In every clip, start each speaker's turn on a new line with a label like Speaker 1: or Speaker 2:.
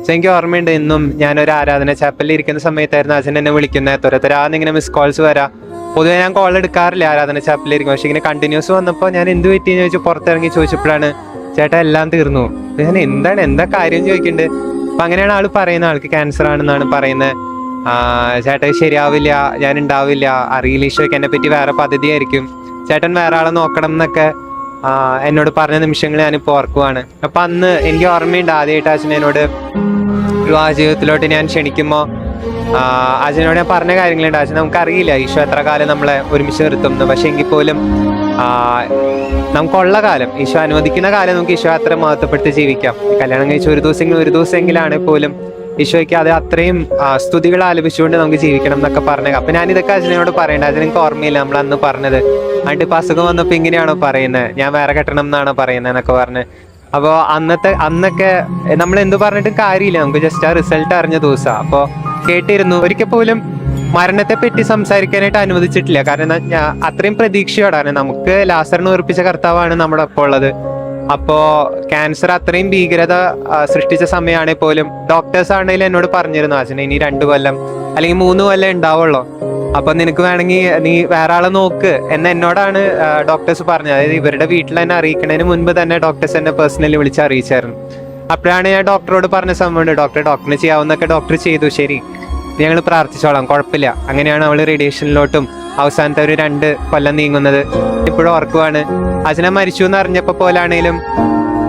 Speaker 1: പക്ഷെ എനിക്ക് ഓർമ്മയുണ്ട്, ഇന്നും ഞാനൊരു ആരാധന ചാപ്പലിൽ ഇരിക്കുന്ന സമയത്തായിരുന്നു അച്ഛൻ എന്നെ വിളിക്കുന്നത്. തൊരത്തൊരാന്നിങ്ങനെ മിസ് കോൾസ് വരാം. പൊതുവെ ഞാൻ കോൾ എടുക്കാറില്ല ആരാധന ചാപ്പലിരിക്കും. പക്ഷെ ഇങ്ങനെ കണ്ടിന്യൂസ് വന്നപ്പോൾ ഞാൻ എന്ത് പറ്റിയെന്ന് ചോദിച്ചു പുറത്തിറങ്ങി ചോദിച്ചപ്പോഴാണ് ചേട്ടാ എല്ലാം തീർന്നു. ഞാൻ എന്താ കാര്യം ചോദിക്കുന്നുണ്ട്. അപ്പൊ അങ്ങനെയാണ് ആള് പറയുന്നത്, ആൾക്ക് ക്യാൻസർ ആണെന്നാണ് പറയുന്നത്. ചേട്ടൻ ശരിയാവില്ല, ഞാൻ ഉണ്ടാവില്ല, അറിയില്ല, ഈശോയ്ക്ക് എന്നെ പറ്റി വേറെ പദ്ധതിയായിരിക്കും, ചേട്ടൻ വേറെ ആളെ നോക്കണം എന്നൊക്കെ എന്നോട് പറഞ്ഞ നിമിഷങ്ങൾ ഞാനിപ്പോൾ ഓർക്കുവാണ്. അപ്പൊ അന്ന് എനിക്ക് ഓർമ്മയുണ്ട്, ആദ്യമായിട്ട് അച്ഛൻ എന്നോട് വിവാഹ ജീവിതത്തിലോട്ട് ഞാൻ ക്ഷണിക്കുമ്പോൾ അച്ഛനോട് ഞാൻ പറഞ്ഞ കാര്യങ്ങളുണ്ട്. അച്ഛൻ നമുക്കറിയില്ല ഈശോ എത്ര കാലം നമ്മളെ ഒരുമിച്ച് നിർത്തുന്നു, പക്ഷെ എങ്കിൽ പോലും നമുക്കുള്ള കാലം, ഈശോ അനുവദിക്കുന്ന കാലം നമുക്ക് ഈശോ അത്ര മഹത്വപ്പെടുത്തി ജീവിക്കാം. കല്യാണം കഴിച്ച ഒരു ദിവസമെങ്കിലാണെങ്കിൽ പോലും ഈശോയ്ക്ക് അത് അത്രയും സ്തുതികൾ ആലപിച്ചുകൊണ്ട് നമുക്ക് ജീവിക്കണം എന്നൊക്കെ പറഞ്ഞത്. അപ്പൊ ഞാൻ ഇതൊക്കെ അച്ഛനോട് പറയണ്ട, അച്ഛൻ എനിക്ക് ഓർമ്മയില്ല നമ്മൾ അന്ന് പറഞ്ഞത്. എന്നിട്ട് ഇപ്പൊ അസുഖം വന്നപ്പോ ഇങ്ങനെയാണോ പറയുന്നത്, ഞാൻ വേറെ കെട്ടണം എന്നാണോ പറയുന്നത് എന്നൊക്കെ പറഞ്ഞ്. അപ്പോൾ അന്നൊക്കെ നമ്മൾ എന്ത് പറഞ്ഞിട്ടും കാര്യമില്ല, നമുക്ക് ജസ്റ്റ് ആ റിസൾട്ട് അറിഞ്ഞ ദിവസമാണ്. അപ്പോൾ കേട്ടിരുന്നു. ഒരിക്കൽ പോലും മരണത്തെ പറ്റി സംസാരിക്കാനായിട്ട് അനുവദിച്ചിട്ടില്ല. കാരണം അത്രയും പ്രതീക്ഷയോടാണ്. നമുക്ക് ലാസറിനെ ഉറപ്പിച്ച കർത്താവാണ് നമ്മുടെ ഒപ്പം ഉള്ളത്. അപ്പോ ക്യാൻസർ അത്രയും ഭീകരത സൃഷ്ടിച്ച സമയമാണെങ്കിൽ പോലും ഡോക്ടേഴ്സ് ആണെങ്കിലും എന്നോട് പറഞ്ഞിരുന്നു, അച്ഛനെ ഇനി 2 കൊല്ലം അല്ലെങ്കിൽ 3 കൊല്ലം ഉണ്ടാവുള്ളൂ, അപ്പൊ നിനക്ക് വേണമെങ്കിൽ നീ വേറെ ആളെ നോക്ക് എന്ന് എന്നോടാണ് ഡോക്ടേഴ്സ് പറഞ്ഞത്. അതായത് ഇവരുടെ വീട്ടിൽ തന്നെ അറിയിക്കുന്നതിന് മുൻപ് തന്നെ ഡോക്ടേഴ്സ് എന്നെ പേഴ്സണലി വിളിച്ച് അറിയിച്ചായിരുന്നു. അപ്പോഴാണ് ഞാൻ ഡോക്ടറോട് പറഞ്ഞ സംഭവമുണ്ട്, ഡോക്ടറിന് ചെയ്യാവുന്നൊക്കെ ഡോക്ടർ ചെയ്തു, ശരി ഞങ്ങൾ പ്രാർത്ഥിച്ചോളാം, കുഴപ്പമില്ല. അങ്ങനെയാണ് അവള് റേഡിയേഷനിലോട്ടും അവസാനത്തെ ഒരു 2 കൊല്ലം നീങ്ങുന്നത്. ഇപ്പോഴും ഓർക്കുവാണ്, അച്ഛനെ മരിച്ചു എന്ന് അറിഞ്ഞപ്പോ പോലാണേലും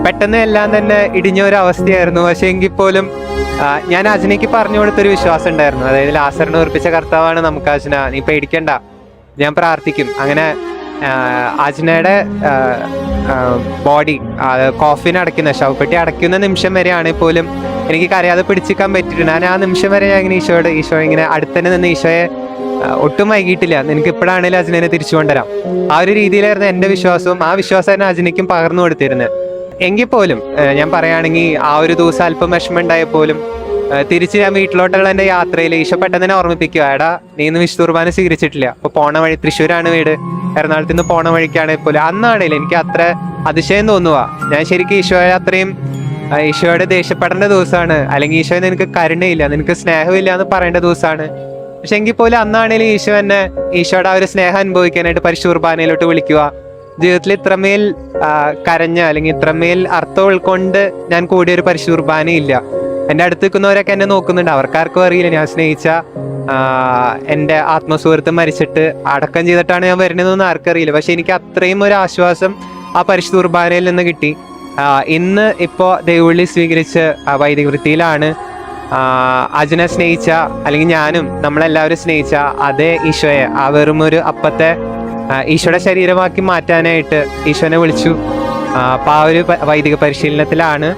Speaker 1: പെട്ടെന്ന് എല്ലാം തന്നെ ഇടിഞ്ഞ ഒരു അവസ്ഥയായിരുന്നു. പക്ഷെ എങ്കിൽ പോലും ഞാൻ അച്ഛനേക്ക് പറഞ്ഞു കൊടുത്തൊരു വിശ്വാസം ഉണ്ടായിരുന്നു. അതായത് ലാസറിനെ ഉറപ്പിച്ച കർത്താവാണ് നമുക്ക് അച്ഛന, നീ പേടിക്കണ്ട, ഞാൻ പ്രാർത്ഥിക്കും. അങ്ങനെ അച്ഛനയുടെ ബോഡി കോഫിൻ അടയ്ക്കുന്ന, ശവപ്പെട്ടി അടയ്ക്കുന്ന നിമിഷം വരെയാണെങ്കിൽ പോലും എനിക്ക് കരയാതെ പിടിച്ചിക്കാൻ പറ്റിയിട്ടുണ്ട്. ഞാൻ ആ നിമിഷം വരെ ഞാൻ ഇങ്ങനെ ഈശോ ഇങ്ങനെ അടുത്തന്നെ നിന്ന് ഈശോയെ ഒട്ടും വൈകിട്ടില്ല, നിനക്ക് ഇപ്പോഴാണെങ്കിലും അച്ഛനെ തിരിച്ചു കൊണ്ടുവരാം, ആ ഒരു രീതിയിലായിരുന്നു എൻ്റെ വിശ്വാസവും. ആ വിശ്വാസം തന്നെ അച്ഛനേക്കും പകർന്നു കൊടുത്തിരുന്നത്. എങ്കിൽ പോലും ഞാൻ പറയുകയാണെങ്കിൽ ആ ഒരു ദിവസം അല്പം വിഷമം ഉണ്ടായാൽ പോലും തിരിച്ച് ഞാൻ വീട്ടിലോട്ടുള്ള എൻ്റെ യാത്രയിൽ ഈശോ പെട്ടെന്ന് തന്നെ ഓർമ്മിപ്പിക്കുക, എടാ നീ ഇന്ന് വിശുദ്ധ കുർബാന സ്വീകരിച്ചിട്ടില്ല. അപ്പോൾ പോണ വഴി, തൃശ്ശൂരാണ് വീട്, എറണാകുളത്ത് നിന്ന് പോണ വഴിക്കാണെങ്കിൽ പോലും അന്നാണെങ്കിലും എനിക്ക് അത്ര അതിശയം തോന്നുക. ഞാൻ ശരിക്കും ഈശോയെ അത്രയും ഈശോയോട് ദേഷ്യപ്പെടേണ്ട ദിവസമാണ്, അല്ലെങ്കിൽ ഈശോയെ നിനക്ക് കരുണയില്ല, നിനക്ക് സ്നേഹമില്ല എന്ന് പറയേണ്ട ദിവസമാണ്. പക്ഷെ എങ്കിൽ പോലും അന്നാണെങ്കിലും ഈശോ എന്നെ ഈശോയുടെ ആ ഒരു സ്നേഹം അനുഭവിക്കാനായിട്ട് പരിശുദ്ധ കുർബാനയിലോട്ട് വിളിക്കുക. ജീവിതത്തിൽ ഇത്രമേൽ കരഞ്ഞ അല്ലെങ്കിൽ ഇത്രമേൽ അർത്ഥം ഉൾക്കൊണ്ട് ഞാൻ കൂടിയൊരു പരിശുദ്ധ കുർബാനയില്ല. എൻ്റെ അടുത്ത് നിൽക്കുന്നവരൊക്കെ എന്നെ നോക്കുന്നുണ്ട്, അവർക്കാർക്കും അറിയില്ല ഞാൻ സ്നേഹിച്ച എൻ്റെ ആത്മസുഹൃത്ത് മരിച്ചിട്ട് അടക്കം ചെയ്തിട്ടാണ് ഞാൻ വരുന്നതെന്നൊന്നും ആർക്കറിയില്ല. പക്ഷെ എനിക്ക് അത്രയും ഒരു ആശ്വാസം ആ പരിശുദ്ധ കുർബാനയിൽ നിന്ന് കിട്ടി. ഇന്ന് ഇപ്പോൾ ദൈവവിളി സ്വീകരിച്ച് വൈദിക വൃത്തിയിലാണ്. അച്ഛനെ സ്നേഹിച്ച, അല്ലെങ്കിൽ ഞാനും നമ്മളെല്ലാവരും സ്നേഹിച്ച അതേ ഈശോയെ, ആ വെറും ഒരു അപ്പത്തെ ഈശോയുടെ ശരീരമാക്കി മാറ്റാനായിട്ട് ഈശോനെ വിളിച്ചു. അപ്പോൾ ആ ഒരു വൈദിക പരിശീലനത്തിലാണ്